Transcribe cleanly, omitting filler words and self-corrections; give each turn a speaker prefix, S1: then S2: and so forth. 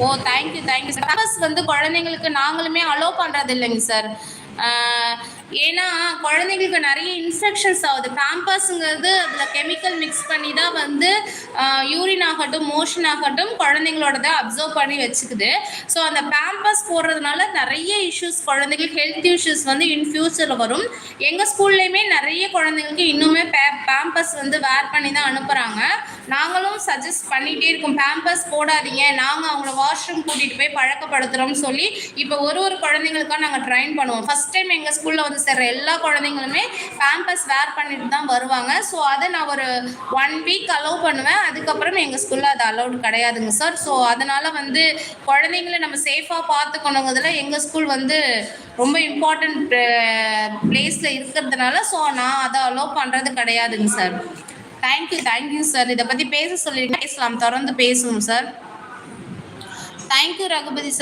S1: ஓ thank you thank you sir. Pampers வந்து குழந்தைங்களுக்கு நாங்களுமே அலோ பண்ணுறது இல்லைங்க சார். ஏன்னா குழந்தைங்களுக்கு நிறைய இன்ஃபெக்ஷன்ஸ் ஆகுது. பேம்பர்ஸுங்கிறது அதில் கெமிக்கல் மிக்ஸ் பண்ணி தான் வந்து யூரின் ஆகட்டும் மோஷன் ஆகட்டும் குழந்தைங்களோடத அப்சர்வ் பண்ணி வச்சுக்குது. ஸோ அந்த பேம்பர்ஸ் போடுறதுனால நிறைய இஷ்யூஸ் குழந்தைங்களுக்கு ஹெல்த் இஷ்யூஸ் வந்து இன் ஃபியூச்சரில் வரும். எங்கள் ஸ்கூல்லையுமே நிறைய குழந்தைங்களுக்கு இன்னுமே பேம்பர்ஸ் வந்து வேர் பண்ணி தான் அனுப்புகிறாங்க. நாங்களும் சஜஸ்ட் பண்ணிகிட்டே இருக்கோம், பேம்பர்ஸ் போடாதீங்க, நாங்கள் அவங்கள வாஷ்ரூம் கூட்டிகிட்டு போய் பழக்கப்படுத்துகிறோம்னு சொல்லி இப்போ ஒரு குழந்தைங்களுக்காக நாங்கள் ட்ரைன் பண்ணுவோம். ஃபஸ்ட் டைம் எங்கள் ஸ்கூலில் வந்து சேர்ற எல்லா குழந்தைங்களுமே பேம்பர்ஸ் வேர் பண்ணிட்டு தான் வருவாங்க. ஸோ அதை நான் ஒரு 1 வீக் அலோவ் பண்ணுவேன். அதுக்கப்புறம் எங்கள் ஸ்கூலில் அது அலோவ்டு கிடையாதுங்க சார். ஸோ அதனால் வந்து குழந்தைங்கள நம்ம சேஃபாக பார்த்துக்கணுங்கிறதுல எங்கள் ஸ்கூல் வந்து ரொம்ப இம்பார்ட்டண்ட் பிளேஸில் இருக்கிறதுனால ஸோ நான் அதை அலோவ் பண்ணுறது கிடையாதுங்க சார். Thank you sir. இதை பற்றி பேச சொல்லி பேசலாம், தொடர்ந்து பேசுவோம் சார். Thank you Raghupathi sir.